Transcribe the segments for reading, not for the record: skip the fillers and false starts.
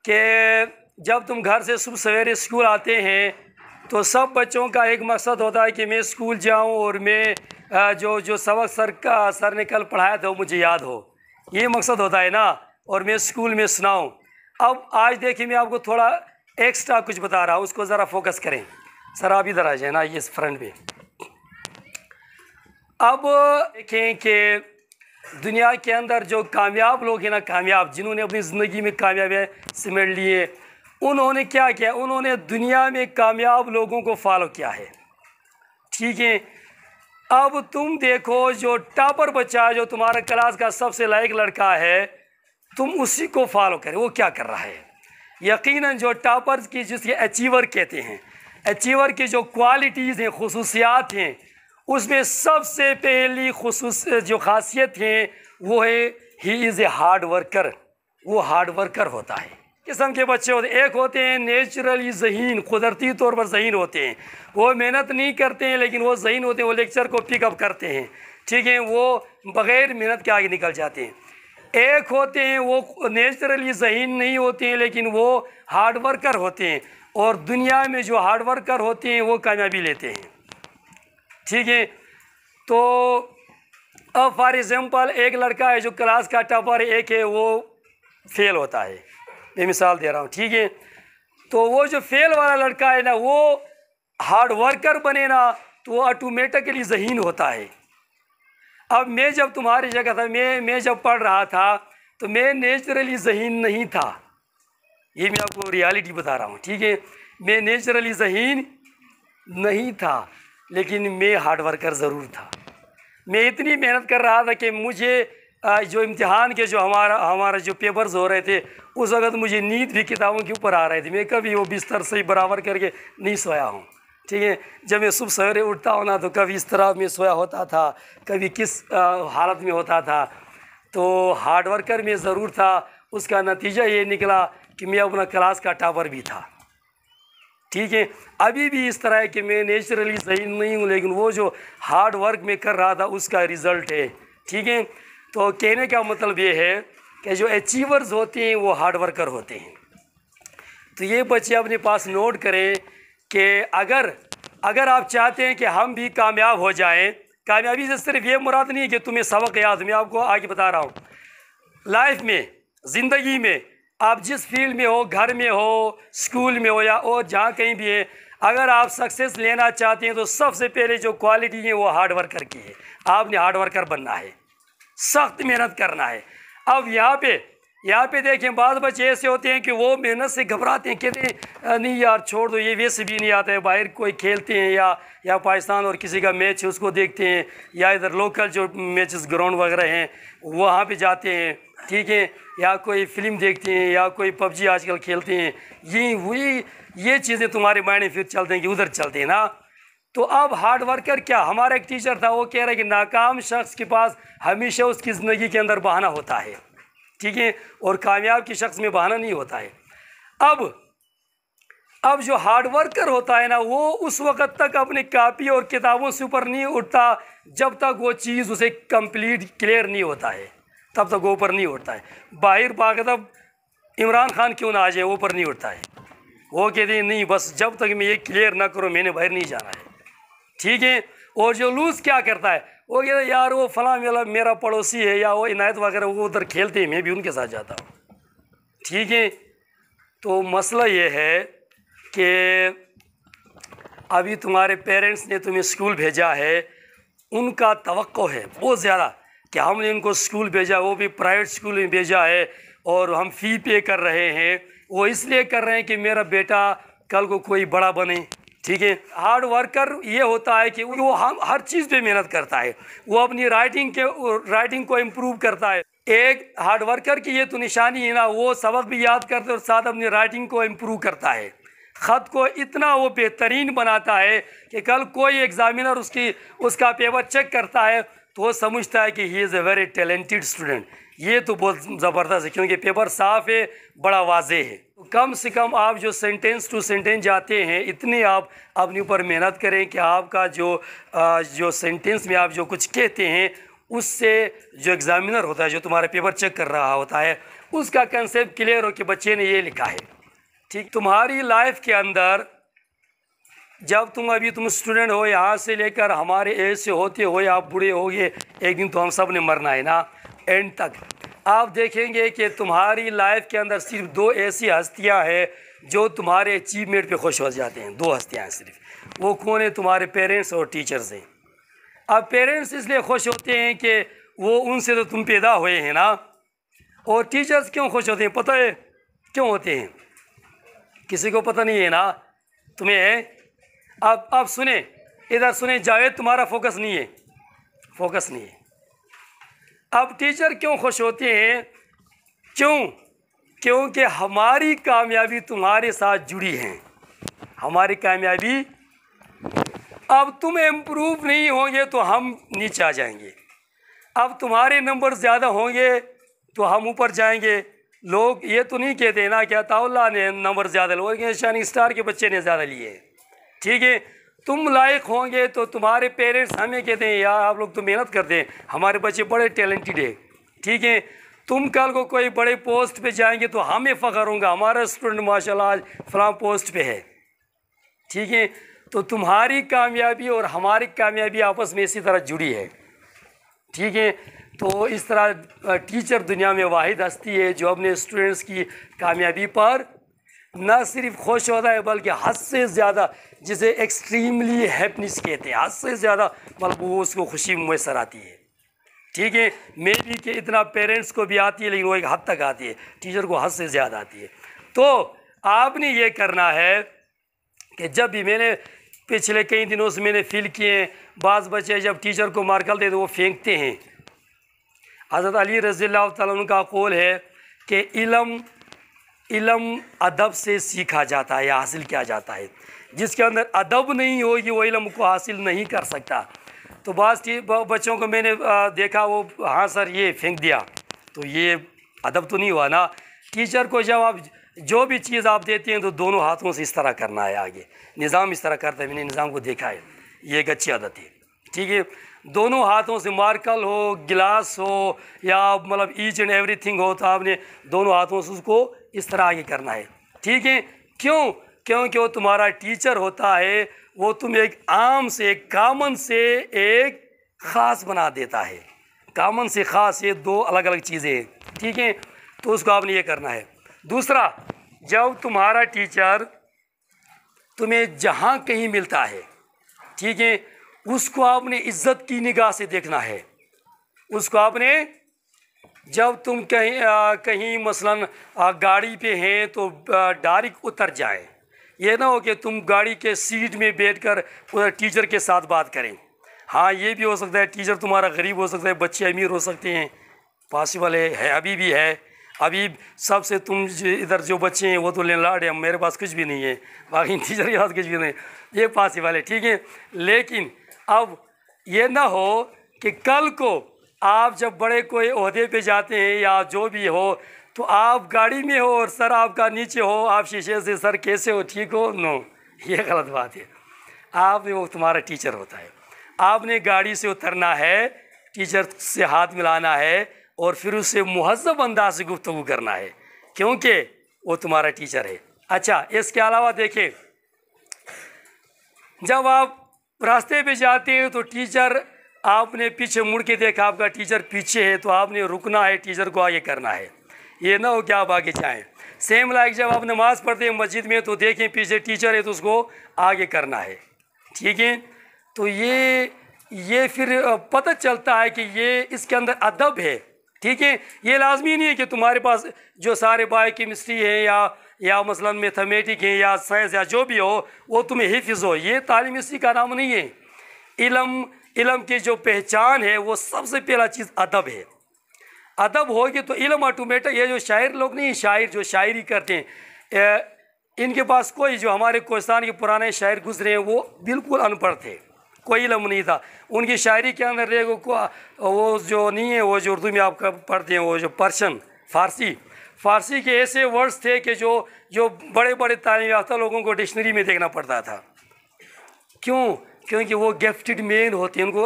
कि जब तुम घर से सुबह सवेरे स्कूल आते हैं तो सब बच्चों का एक मकसद होता है कि मैं स्कूल जाऊं और मैं जो सबक सर ने कल पढ़ाया था वो मुझे याद हो, ये मकसद होता है ना, और मैं स्कूल में सुनाऊं। अब आज देखिए मैं आपको थोड़ा एक्स्ट्रा कुछ बता रहा हूँ, उसको ज़रा फोकस करें। सर आप इधर आ जाए ना, ये फ्रंट पे। अब देखें कि दुनिया के अंदर जो कामयाब लोग हैं ना, कामयाब जिन्होंने अपनी ज़िंदगी में कामयाबियाँ सिमट लिए, उन्होंने क्या किया, उन्होंने दुनिया में कामयाब लोगों को फॉलो किया है। ठीक है, अब तुम देखो जो टॉपर बच्चा है, जो तुम्हारा क्लास का सबसे लायक लड़का है, तुम उसी को फॉलो करें। वो क्या कर रहा है? यकीनन जो टॉपर्स की, जिसके अचीवर कहते हैं, अचीवर की जो क्वालिटीज़ हैं, खुसूसियात हैं, उसमें सबसे पहली जो खासियत है वो है he is a hard worker. वो हार्ड वर्कर होता है। किस्म के बच्चे होते हैं, एक होते हैं नेचुरली ज़हीन, कुदरती तौर पर ज़हीन होते हैं, वो मेहनत नहीं करते हैं लेकिन वो ज़हीन होते हैं, वो लेक्चर को पिकअप करते हैं। ठीक है, वो बग़ैर मेहनत के आगे निकल जाते हैं। एक होते हैं वो नेचुरली ज़हीन नहीं होते हैं लेकिन वो हार्ड वर्कर होते हैं, और दुनिया में जो हार्ड वर्कर होते हैं वो कामयाबी लेते हैं। ठीक है, तो अब फॉर एग्ज़ाम्पल एक लड़का है जो क्लास का टॉपर, एक है वो फेल होता है, मैं मिसाल दे रहा हूँ। ठीक है, तो वो जो फेल वाला लड़का है ना, वो हार्ड वर्कर बने ना तो वो ऑटोमेटिकली ज़हीन होता है। अब मैं जब तुम्हारी जगह था, मैं जब पढ़ रहा था तो मैं नेचुरली ज़हीन नहीं था, ये मैं आपको रियलिटी बता रहा हूँ। ठीक है, मैं नेचुरली ज़हीन नहीं था लेकिन मैं हार्ड वर्कर ज़रूर था। मैं इतनी मेहनत कर रहा था कि मुझे जो इम्तिहान के जो हमारा जो पेपर्स हो रहे थे उस वक़्त मुझे नींद भी किताबों के ऊपर आ रही थी। मैं कभी वो बिस्तर से बराबर करके नहीं सोया हूँ। ठीक है, जब मैं सुबह सवेरे उठता हूँ ना तो कभी इस तरह में सोया होता था, कभी किस हालत में होता था। तो हार्ड वर्कर में ज़रूर था। उसका नतीजा ये निकला कि मैं अपना क्लास का टॉपर भी था। ठीक है, अभी भी इस तरह है कि मैं नेचुरली सही नहीं हूँ लेकिन वो जो हार्ड वर्क में कर रहा था उसका रिज़ल्ट है। ठीक है, तो कहने का मतलब ये है कि जो अचीवर्स होते हैं वो हार्ड वर्कर होते हैं। तो ये बच्चे अपने पास नोट करें कि अगर आप चाहते हैं कि हम भी कामयाब हो जाएं, कामयाबी से सिर्फ ये मुराद नहीं है कि तुम्हें सबक याद। मैं आपको आगे बता रहा हूँ, लाइफ में, ज़िंदगी में, आप जिस फील्ड में हो, घर में हो, स्कूल में हो या और जहाँ कहीं भी है, अगर आप सक्सेस लेना चाहते हैं तो सबसे पहले जो क्वालिटी है वो हार्ड वर्कर की है। आपने हार्ड वर्कर बनना है, सख्त मेहनत करना है। अब यहाँ पे देखें, बाद बच्चे ऐसे होते हैं कि वो मेहनत से घबराते हैं, कहते हैं नहीं यार छोड़ दो, ये वैसे भी नहीं आता है। बाहर कोई खेलते हैं या पाकिस्तान और किसी का मैच है उसको देखते हैं, या इधर लोकल जो मैचेस ग्राउंड वगैरह हैं वहाँ पे जाते हैं। ठीक है, या कोई फिल्म देखते हैं या कोई पबजी आजकल खेलते हैं। ये चीज़ें तुम्हारे माइंड में फिर चलते हैं कि उधर चलते हैं ना। तो अब हार्ड वर्कर क्या, हमारा एक टीचर था, वो कह रहा है कि नाकाम शख्स के पास हमेशा उसकी ज़िंदगी के अंदर बहाना होता है। ठीक है, और कामयाब के शख्स में बहाना नहीं होता है। अब जो हार्ड वर्कर होता है ना, वो उस वक़्त तक अपनी कापी और किताबों से ऊपर नहीं उठता जब तक वो चीज़ उसे कंप्लीट क्लियर नहीं होता है, तब तक वो ऊपर नहीं उठता है। बाहर बाकायदा इमरान खान क्यों ना आ जाए, वो ऊपर नहीं उठता है। वो कहते हैं नहीं, बस जब तक मैं ये क्लियर ना करूँ मैंने बाहर नहीं जाना है। ठीक है, और जो लूज़ क्या करता है, वो कहता है यार वो फलां मेरा पड़ोसी है या वो इनायत वगैरह वो उधर खेलते हैं, मैं भी उनके साथ जाता हूँ। ठीक है, तो मसला ये है कि अभी तुम्हारे पेरेंट्स ने तुम्हें स्कूल भेजा है, उनका तवक्को है बहुत ज़्यादा कि हमने उनको स्कूल भेजा, वो भी प्राइवेट स्कूल में भेजा है और हम फ़ी पे कर रहे हैं। वो इसलिए कर रहे हैं कि मेरा बेटा कल को कोई बड़ा बने। ठीक है, हार्ड वर्कर ये होता है कि वो हम हर चीज़ पे मेहनत करता है, वो अपनी राइटिंग को इम्प्रूव करता है। एक हार्ड वर्कर की ये तो निशानी है ना, वो सबक भी याद करता है और साथ अपनी राइटिंग को इम्प्रूव करता है। ख़त को इतना वो बेहतरीन बनाता है कि कल कोई एग्ज़ामिनर उसका पेपर चेक करता है तो वो समझता है कि he is a very talented student. ये तो बहुत ज़बरदस्त है क्योंकि पेपर साफ़ है, बड़ा वाज़ेह है। तो कम से कम आप जो सेंटेंस टू सेंटेंस जाते हैं, इतने आप अपने ऊपर मेहनत करें कि आपका जो सेंटेंस में आप जो कुछ कहते हैं उससे जो एग्ज़ामिनर होता है, जो तुम्हारा पेपर चेक कर रहा होता है, उसका कंसेप्ट क्लियर हो कि बच्चे ने ये लिखा है। ठीक, तुम्हारी लाइफ के अंदर जब तुम स्टूडेंट हो, यहाँ से लेकर हमारे एज से होते हो आप बूढ़े होगे, एक दिन तो हम सब ने मरना है ना, एंड तक आप देखेंगे कि तुम्हारी लाइफ के अंदर सिर्फ दो ऐसी हस्तियाँ हैं जो तुम्हारे अचीवमेंट पे खुश हो जाते हैं। दो हस्तियाँ हैं सिर्फ, वो कौन है? तुम्हारे पेरेंट्स और टीचर्स हैं। अब पेरेंट्स इसलिए खुश होते हैं कि वो उनसे तो तुम पैदा हुए हैं ना, और टीचर्स क्यों खुश होते हैं पता है क्यों होते हैं? किसी को पता नहीं है ना, तुम्हें? अब सुने, इधर सुने जावेद, तुम्हारा फोकस नहीं है, फोकस नहीं है। अब टीचर क्यों खुश होते हैं? क्यों? क्योंकि हमारी कामयाबी तुम्हारे साथ जुड़ी है, हमारी कामयाबी। अब तुम इम्प्रूव नहीं होंगे तो हम नीचे आ जाएंगे, अब तुम्हारे नंबर ज़्यादा होंगे तो हम ऊपर जाएंगे। लोग ये तो नहीं कहते ना क्या ताउल्ला ने नंबर ज़्यादा लिए, शाइनिंग स्टार के बच्चे ने ज़्यादा लिए, ठीक है? तुम लायक होंगे तो तुम्हारे पेरेंट्स हमें कहते हैं यार आप लोग तो मेहनत करते हैं, हमारे बच्चे बड़े टैलेंटेड है, ठीक है? तुम कल को कोई बड़े पोस्ट पे जाएंगे तो हमें फ़ख्र होगा हमारा स्टूडेंट माशाल्लाह आज फलां पोस्ट पे है, ठीक है? तो तुम्हारी कामयाबी और हमारी कामयाबी आपस में इसी तरह जुड़ी है, ठीक है? तो इस तरह टीचर दुनिया में वाहिद हस्ती है जो अपने स्टूडेंट्स की कामयाबी पर न सिर्फ खुश होता है बल्कि हद से ज़्यादा, जिसे एक्सट्रीमली हैप्पीनेस कहते हैं, हद से ज़्यादा मतलब वो उसको खुशी मैसर आती है, ठीक है? मे भी कि इतना पेरेंट्स को भी आती है लेकिन वो एक हद तक आती है, टीचर को हद से ज़्यादा आती है। तो आपने ये करना है कि जब भी मैंने पिछले कई दिनों से मैंने फील किए, बाज़ बच्चे जब टीचर को मार करते तो वो फेंकते हैं। हज़रत अली रज़ियल्लाहु तआला अन्हु का कौल है कि इल्म अदब से सीखा जाता है या हासिल किया जाता है, जिसके अंदर अदब नहीं होगी वो इल्म को हासिल नहीं कर सकता। तो बच्चों को मैंने देखा वो हाँ सर ये फेंक दिया, तो ये अदब तो नहीं हुआ ना। टीचर को जब आप जो भी चीज़ आप देते हैं तो दोनों हाथों से इस तरह करना है, आगे निज़ाम इस तरह करता है, मैंने निज़ाम को देखा है, ये एक अच्छी आदत है, ठीक है? दोनों हाथों से मार्कल हो, गिलास हो या मतलब ईच एंड एवरीथिंग हो तो आपने दोनों हाथों से उसको इस तरह आगे करना है, ठीक है? क्यों? क्योंकि वो तुम्हारा टीचर होता है, वो तुम्हें एक आम से एक कॉमन से एक ख़ास बना देता है। कॉमन से ख़ास ये दो अलग अलग चीज़ें हैं, ठीक है? तो उसको आपने ये करना है। दूसरा, जब तुम्हारा टीचर तुम्हें जहाँ कहीं मिलता है, ठीक है, उसको आपने इज्जत की निगाह से देखना है। उसको आपने जब तुम कहीं मसलन गाड़ी पे हैं तो डायरेक्ट उतर जाए, ये ना हो कि तुम गाड़ी के सीट में बैठकर टीचर के साथ बात करें। हाँ ये भी हो सकता है टीचर तुम्हारा गरीब हो सकता है, बच्चे अमीर हो सकते हैं, पॉसिबल है अभी भी है। अभी सबसे तुम इधर जो बच्चे हैं वो तो लैंडलॉर्ड है, मेरे पास कुछ भी नहीं है, बाकी टीचर के पास कुछ भी नहीं, ये पॉसिबल है, ठीक है? लेकिन अब ये ना हो कि कल को आप जब बड़े कोई ओहदे पे जाते हैं या जो भी हो तो आप गाड़ी में हो और सर आपका नीचे हो, आप शीशे से सर कैसे हो, ठीक हो? नो, ये गलत बात है। आप वो तुम्हारा टीचर होता है, आपने गाड़ी से उतरना है, टीचर से हाथ मिलाना है और फिर उससे मुहज़्ज़ब अंदाज से गुफ्तगू करना है क्योंकि वो तुम्हारा टीचर है। अच्छा, इसके अलावा देखें, जब आप रास्ते पे जाते हैं तो टीचर, आपने पीछे मुड़ के देखा आपका टीचर पीछे है तो आपने रुकना है, टीचर को आगे करना है, ये ना हो कि आप आगे जाएं। सेम लाइक जब आप नमाज़ पढ़ते हैं मस्जिद में तो देखें पीछे टीचर है तो उसको आगे करना है, ठीक है? तो ये फिर पता चलता है कि ये इसके अंदर अदब है, ठीक है? ये लाजमी नहीं है कि तुम्हारे पास जो सारे बायोकेमिस्ट्री है या मसलन मैथमेटिक है या साइंस या जो भी हो वो तुम्हें हिफ्ज़ हो, ये तालीम इसी का नाम नहीं है। इल्म की जो पहचान है वो सबसे पहला चीज़ अदब है। अदब होगी तो इल्म ऑटोमेटिक। ये जो शायर लोग नहीं, शायर जो शायरी करते हैं, इनके पास कोई, जो हमारे कोस्तान के पुराने शायर गुजरे हैं वो बिल्कुल अनपढ़ थे, कोई इल्म नहीं था उनकी शायरी के अंदर। वो जो नहीं है, वो जो उर्दू में आप पढ़ते हैं, वो जो पर्शियन फ़ारसी के ऐसे वर्ड्स थे कि जो बड़े बड़े तालीम याफ्ता लोगों को डिक्शनरी में देखना पड़ता था। क्यों? क्योंकि वो गिफ्टेड मैन होते हैं, उनको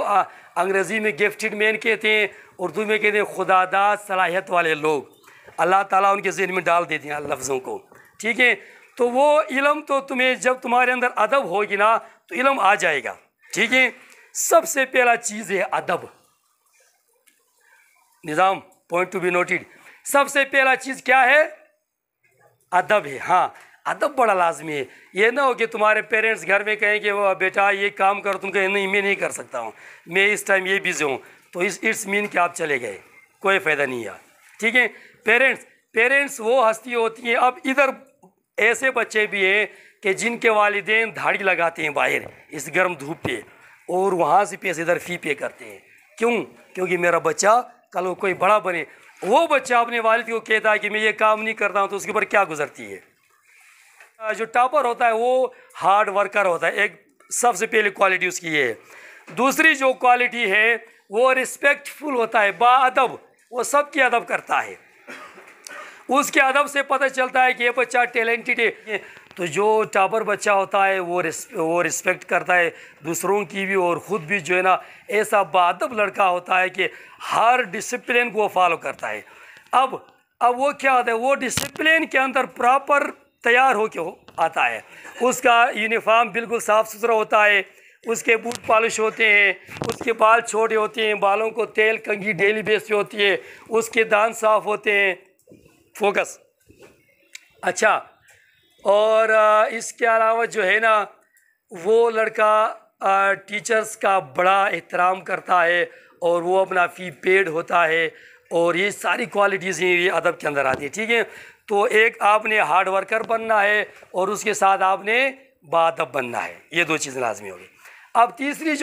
अंग्रेज़ी में गिफ्टेड मैन कहते हैं, उर्दू में कहते हैं खुदादाद सलाहियत वाले लोग। अल्लाह ताला उनके ज़हन में डाल देते हैं लफ्ज़ों को, ठीक है। तो वो इल्म तो तुम्हें जब तुम्हारे अंदर अदब होगी ना तो इल्म आ जाएगा, ठीक है। सबसे पहला चीज़ है अदब। निज़ाम, पॉइंट टू बी नोटेड, सबसे पहला चीज़ क्या है? अदब है। हाँ, अदब बड़ा लाजमी है। ये ना हो कि तुम्हारे पेरेंट्स घर में कहें कि वो बेटा ये काम करो, तुम कहें नहीं मैं नहीं कर सकता हूँ, मैं इस टाइम ये बिजी हूँ, तो इट्स मीन कि आप चले गए, कोई फ़ायदा नहीं है, ठीक है। पेरेंट्स वो हस्ती होती हैं। अब इधर ऐसे बच्चे भी हैं कि जिनके वालिदैन धाड़ी लगाते हैं बाहर इस गर्म धूप पे और वहाँ से पैसे इधर फ़ी पे करते हैं। क्यों? क्योंकि मेरा बच्चा कल कोई बड़ा बने। वो बच्चा अपने वालिद को कहता है कि मैं ये काम नहीं करता हूँ, तो उसके ऊपर क्या गुजरती है। जो टॉपर होता है वो हार्ड वर्कर होता है, एक सबसे पहली क्वालिटी उसकी ये है। दूसरी जो क्वालिटी है वो रिस्पेक्टफुल होता है, बाअदब, वो सबकी अदब करता है। उसके अदब से पता चलता है कि ये बच्चा टैलेंटेड है। तो जो टॉपर बच्चा होता है वो रिस्पेक्ट करता है दूसरों की भी और ख़ुद भी, जो है ना, ऐसा बाअदब लड़का होता है कि हर डिसिप्लिन को फॉलो करता है। अब वो क्या होता है, वो डिसिप्लिन के अंदर प्रॉपर तैयार हो के आता है। उसका यूनिफॉर्म बिल्कुल साफ़ सुथरा होता है, उसके बूट पॉलिश होते हैं, उसके बाल छोटे होते हैं, बालों को तेल कंघी डेली बेस पे होती है, उसके दांत साफ़ होते हैं। फोकस। अच्छा, और इसके अलावा जो है ना, वो लड़का टीचर्स का बड़ा एहतराम करता है और वो अपना फ़ी पेड होता है, और ये सारी क्वालिटीज़ ये अदब के अंदर आती है, ठीक है। तो एक आपने हार्ड वर्कर बनना है और उसके साथ आपने बाअदब बनना है, ये दो चीज़ें लाजमी होगी। अब तीसरी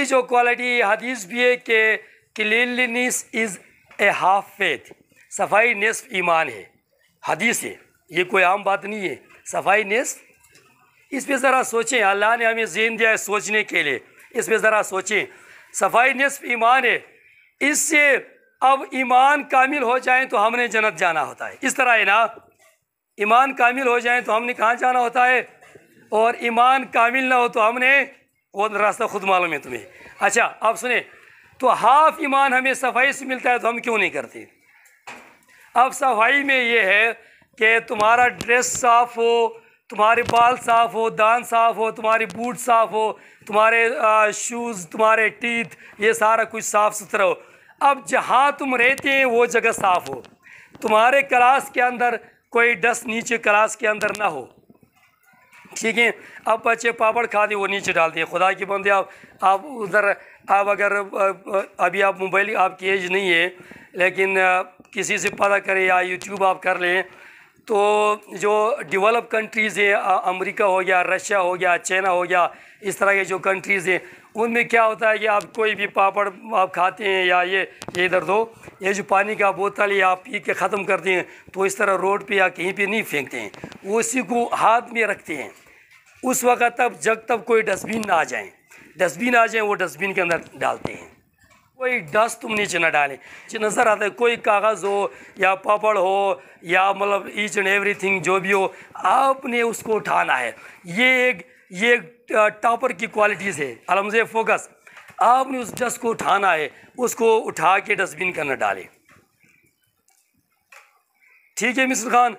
जो क्वालिटी हदीस भी है कि cleanliness is a half faith, सफाई निस्फ ईमान है। हदीस है, ये कोई आम बात नहीं है। सफाई निस्फ, इस पे ज़रा सोचें, अल्लाह ने हमें ज़हन दिया है सोचने के लिए, इस पे ज़रा सोचें। सफाई निस्फ ईमान है, इससे अब ईमान कामिल हो जाए तो हमने जन्नत जाना होता है। इस तरह है ना, ईमान कामिल हो जाए तो हमने कहाँ जाना होता है, और ईमान कामिल ना हो तो हमने, वो रास्ता खुद मालूम है तुम्हें। अच्छा, अब सुने, तो हाफ ईमान हमें सफाई से मिलता है तो हम क्यों नहीं करते। अब सफाई में ये है कि तुम्हारा ड्रेस साफ़ हो, तुम्हारे बाल साफ़ हो, दांत साफ़ हो, तुम्हारे बूट साफ़ हो, तुम्हारे शूज़, तुम्हारे टीथ, ये सारा कुछ साफ़ सुथरा हो। अब जहाँ तुम रहते हैं वो जगह साफ़ हो, तुम्हारे क्लास के अंदर कोई डस्ट नीचे क्लास के अंदर ना हो, ठीक है। अब बच्चे पापड़ खाते वो नीचे डालते हैं। खुदा के बंदे, आप उधर, आप अगर अभी आप मोबाइल, आपकी एज नहीं है, लेकिन किसी से पता करें या यूट्यूब आप कर लें, तो जो डेवलप कंट्रीज़ हैं, अमेरिका हो गया, रशिया हो गया, चाइना हो गया, इस तरह के जो कंट्रीज़ हैं, उनमें क्या होता है कि आप कोई भी पापड़ आप खाते हैं या ये इधर दो, ये जो पानी का बोतल या आप पी के ख़त्म करते हैं, तो इस तरह रोड पे या कहीं पे नहीं फेंकते हैं, वो उसी को हाथ में रखते हैं। उस वक्त तब कोई डस्टबिन ना आ जाए, वो डस्टबिन के अंदर डालते हैं। कोई डस्ट तुम नीचे न डालें। नज़र आता है कोई कागज़ हो या पापड़ हो या मतलब ईच एंड एवरीथिंग जो भी हो, आपने उसको उठाना है। ये टॉपर की क्वालिटीज़ है। अलमज़े फोकस, आपने उस डस्ट को उठाना है, उसको उठा के डस्टबिन के अंदर डालें, ठीक है मिस्टर खान,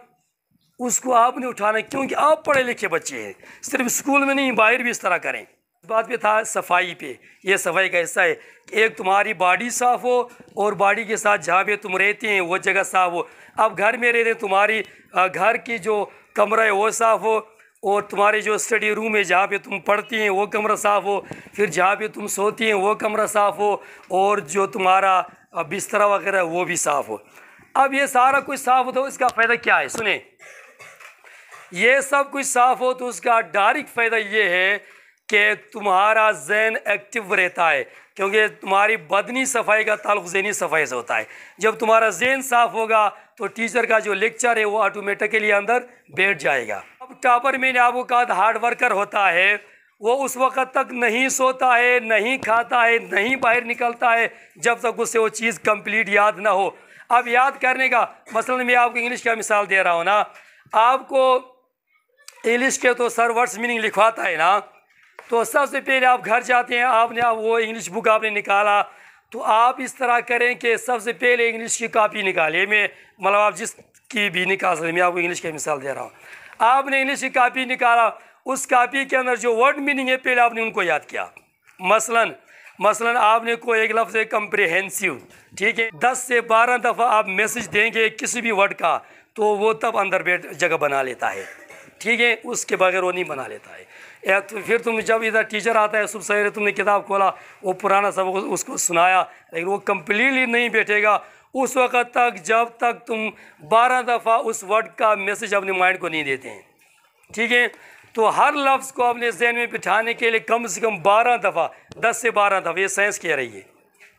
उसको आपने उठाना है, क्योंकि आप पढ़े लिखे बच्चे हैं। सिर्फ स्कूल में नहीं, बाहर भी इस तरह करें। इस बात पे था सफाई पे, ये सफाई का हिस्सा है कि एक तुम्हारी बॉडी साफ़ हो और बॉडी के साथ जहाँ पे तुम रहते हैं वो जगह साफ़ हो। अब घर में रहते हैं, तुम्हारी घर की जो कमरा है वो साफ़ हो, और तुम्हारे जो स्टडी रूम है जहाँ पे तुम पढ़ती हैं वो कमरा साफ़ हो, फिर जहाँ पे तुम सोती हैं वो कमरा साफ़ हो, और जो तुम्हारा बिस्तरा वगैरह वो भी साफ़ हो। अब ये सारा कुछ साफ़ हो तो इसका फ़ायदा क्या है? सुने, ये सब कुछ साफ़ हो तो उसका डायरेक्ट फ़ायदा ये है कि तुम्हारा ज़हन एक्टिव रहता है, क्योंकि तुम्हारी बदनी सफाई का ताल्लुक़ ज़हनी सफाई से होता है। जब तुम्हारा ज़हन साफ़ होगा तो टीचर का जो लेक्चर है वो ऑटोमेटिकली अंदर बैठ जाएगा। अब टॉपर में आपको कहा हार्ड वर्कर होता है, वो उस वक़्त तक नहीं सोता है, नहीं खाता है, नहीं बाहर निकलता है जब तक उससे वो चीज़ कंप्लीट याद ना हो। अब याद करने का, मसलन मैं आपको इंग्लिश का मिसाल दे रहा हूँ ना, आपको इंग्लिश के तो सर वर्ड्स मीनिंग लिखवाता है ना, तो सबसे पहले आप घर जाते हैं, आपने वो इंग्लिश बुक आपने निकाला, तो आप इस तरह करें कि सबसे पहले इंग्लिश की कॉपी निकालिए। मैं मतलब आप जिसकी भी निकाल सकते, मैं आपको इंग्लिश की मिसाल दे रहा हूँ। आपने इंग्लिश की कॉपी निकाला, उस कॉपी के अंदर जो वर्ड मीनिंग है पहले आपने उनको याद किया। मसलन आपने कोई एक लफ्ज़ है कम्प्रिहेंसिव, ठीक है, 10 से 12 दफ़ा आप मैसेज देंगे किसी भी वर्ड का तो वो तब अंदर बैठ जगह बना लेता है, ठीक है, उसके बगैर वो नहीं बना लेता है। या तो फिर तुम जब इधर टीचर आता है सुबह सवेरे, तुमने किताब खोला, वो पुराना सबक उसको सुनाया, लेकिन वो कम्प्लीटली नहीं बैठेगा उस वक़्त तक जब तक तुम 12 दफ़ा उस वर्ड का मैसेज अपने माइंड को नहीं देते हैं, ठीक है। तो हर लफ्ज़ को अपने जहन में बिठाने के लिए कम से कम 12 दफ़ा, 10 से 12 दफ़ा, ये साइंस कह रही है,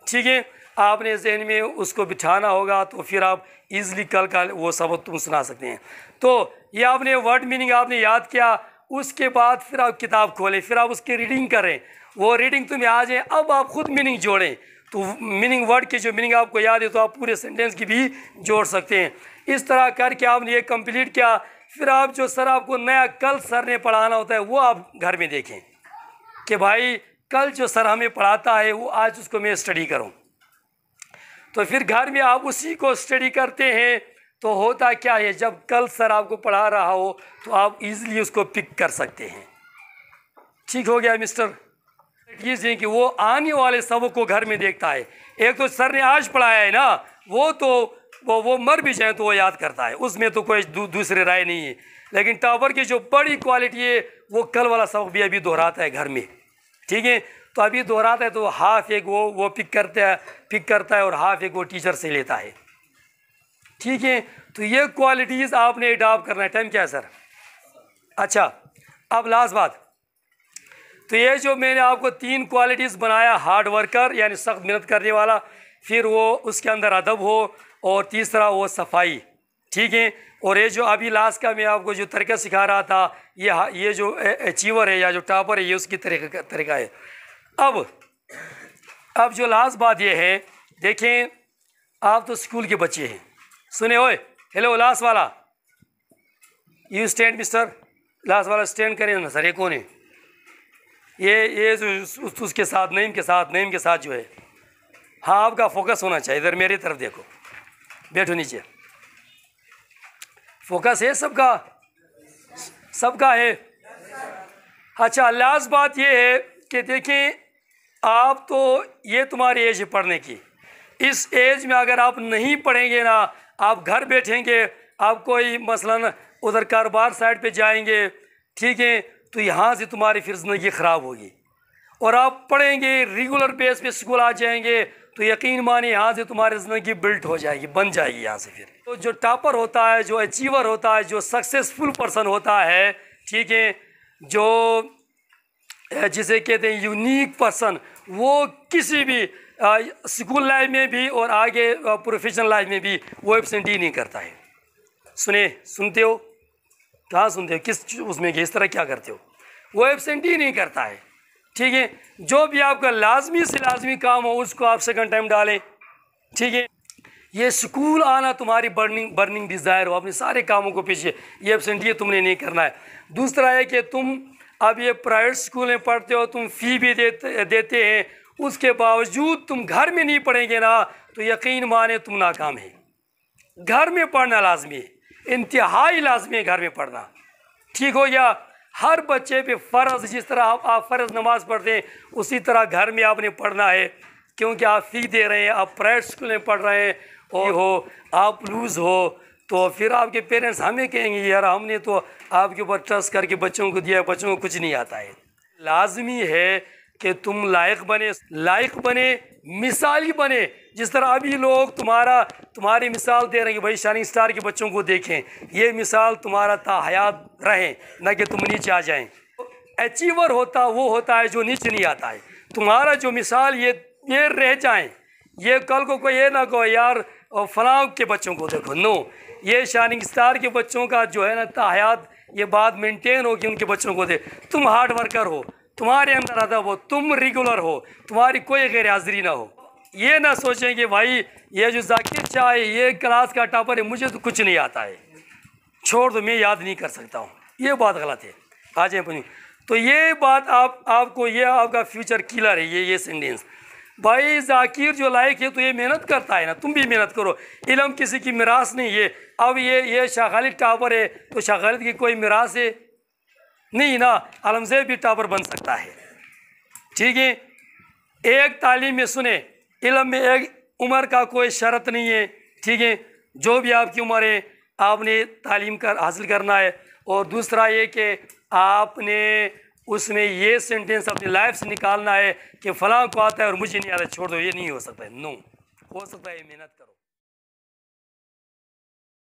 ठीक है, आपने जहन में उसको बिठाना होगा तो फिर आप इज़िली कल का वो सबक तुम सुना सकते हैं। तो ये आपने वर्ड मीनिंग आपने याद किया, उसके बाद फिर आप किताब खोलें, फिर आप उसकी रीडिंग करें, वो रीडिंग तुम्हें आ जाए, अब आप खुद मीनिंग जोड़ें। तो मीनिंग वर्ड की जो मीनिंग आपको याद है तो आप पूरे सेंटेंस की भी जोड़ सकते हैं। इस तरह करके आपने ये कंप्लीट किया, फिर आप जो सर आपको नया कल सर ने पढ़ाना होता है वो आप घर में देखें कि भाई कल जो सर हमें पढ़ाता है वो आज उसको मैं स्टडी करूं। तो फिर घर में आप उसी को स्टडी करते हैं तो होता क्या है, जब कल सर आपको पढ़ा रहा हो तो आप इजीली उसको पिक कर सकते हैं। ठीक हो गया मिस्टर? ये कि वो आने वाले सबक को घर में देखता है। एक तो सर ने आज पढ़ाया है ना, वो तो वो मर भी जाए तो वो याद करता है, उसमें तो कोई दूसरी राय नहीं है। लेकिन टॉपर की जो बड़ी क्वालिटी है वो कल वाला सबक भी अभी दोहराता है घर में, ठीक है। तो अभी दोहराता है तो हाफ एक वो पिक करता है और हाफ एक वो टीचर से लेता है, ठीक है। तो ये क्वालिटीज़ आपने अडॉप्ट करना है। टाइम क्या है सर? अच्छा, अब लास्ट बात, तो ये जो मैंने आपको 3 क्वालिटीज़ बनाया, हार्ड वर्कर यानी सख्त मेहनत करने वाला, फिर वो उसके अंदर अदब हो, और तीसरा वो सफाई, ठीक है। और ये जो अभी लास्ट का मैं आपको जो तरीका सिखा रहा था, ये जो अचीवर है या जो टॉपर है ये उसकी तरीका है। अब जो लास्ट बात ये है, देखें आप तो स्कूल के बच्चे हैं, सुने ओए, हेलो लास्ट वाला, यू स्टैंड मिस्टर, लास्ट वाला स्टैंड करें ना सर। ये कौन है? ये जो उसके साथ नईम के साथ जो है, हाँ आपका फोकस होना चाहिए, इधर मेरी तरफ देखो, बैठो नीचे, फोकस है सबका है। अच्छा, लास्ट बात ये है कि देखें आप तो ये तुम्हारी एज है पढ़ने की, इस एज में अगर आप नहीं पढ़ेंगे ना, आप घर बैठेंगे, आप कोई मसलन उधर कारोबार साइड पे जाएंगे, ठीक है, तो यहाँ से तुम्हारी फिर ज़िंदगी ख़राब होगी। और आप पढ़ेंगे, रेगुलर बेस पे स्कूल आ जाएंगे, तो यकीन मानिए यहाँ से तुम्हारी ज़िंदगी बिल्ट हो जाएगी, बन जाएगी यहाँ से। फिर तो जो टॉपर होता है, जो अचीवर होता है, जो सक्सेसफुल पर्सन होता है, ठीक है, जो जिसे कहते हैं यूनिक पर्सन, वो किसी भी स्कूल लाइफ में भी और आगे प्रोफेशनल लाइफ में भी वो एब्सेंटी नहीं करता है। सुनते हो? कहाँ सुनते हो? किस उसमें इस तरह क्या करते हो? वो एब्सेंटी नहीं करता है, ठीक है। जो भी आपका लाजमी से लाजमी काम हो उसको आप सेकंड टाइम डालें, ठीक है। ये स्कूल आना तुम्हारी बर्निंग डिज़ायर हो, अपने सारे कामों को पीछे, ये एब्सेंटी तुमने नहीं करना है। दूसरा है कि तुम अब ये प्राइवेट स्कूल में पढ़ते हो, तुम फ़ी भी देते हैं, उसके बावजूद तुम घर में नहीं पढ़ेंगे ना, तो यकीन माने तुम नाकाम है। घर में पढ़ना लाजमी है, इंतहाई लाजमी है घर में पढ़ना, ठीक हो गया। हर बच्चे पे फ़र्ज़, जिस तरह आप फ़र्ज़ नमाज़ पढ़ते हैं उसी तरह घर में आपने पढ़ना है, क्योंकि आप फ़ी दे रहे हैं, आप प्राइवेट स्कूल में पढ़ रहे हैं, और आप लूज़ हो तो फिर आपके पेरेंट्स हमें कहेंगे यार हमने तो आपके ऊपर ट्रस्ट करके बच्चों को दिया, बच्चों को कुछ नहीं आता है। लाजमी है कि तुम लायक बने, मिसाली बने। जिस तरह अभी लोग तुम्हारी मिसाल दे रहे हैं कि भाई शाइनिंग स्टार के बच्चों को देखें, ये मिसाल तुम्हारा ताहयात रहे, न कि तुम नीचे आ जाएं। अचीवर वो होता है जो नीचे नहीं आता है। तुम्हारा जो मिसाल ये रह जाएं, ये कल को कोई ये ना कहो यार फलां के बच्चों को देखो, नो, ये शाइनिंग स्टार के बच्चों का जो है ना ताहयात, ये बात मेंटेन हो कि उनके बच्चों को दे। तुम हार्ड वर्कर हो, तुम्हारे अंदर अदब हो, तुम रेगुलर हो, तुम्हारी कोई गैर हाजिरी ना हो। ये ना सोचें कि भाई ये जो जाकिर शाह है ये क्लास का टॉपर है, मुझे तो कुछ नहीं आता है, छोड़ दो, मैं याद नहीं कर सकता हूँ, ये बात गलत है। आ जाए तो ये बात आपको, ये आपका फ्यूचर किलर है, ये सेंटेंस। भाई जाकिर जो लायक है तो ये मेहनत करता है ना, तुम भी मेहनत करो। इल्म किसी की मिरास नहीं है। अब ये शाह खालिद टॉपर है तो शाह खालिद की कोई मिरास है नहीं ना, आलमज़ेब भी टॉपर बन सकता है। ठीक है, एक तालीम में सुने, इल्म में एक उम्र का कोई शर्त नहीं है। ठीक है, जो भी आपकी उम्र है आपने तालीम हासिल करना है। और दूसरा ये कि आपने उसमें ये सेंटेंस अपनी लाइफ से निकालना है कि फ़लाँ को आता है और मुझे नहीं आता, छोड़ दो, ये नहीं हो सकता है। नो, हो सकता है, मेहनत करो।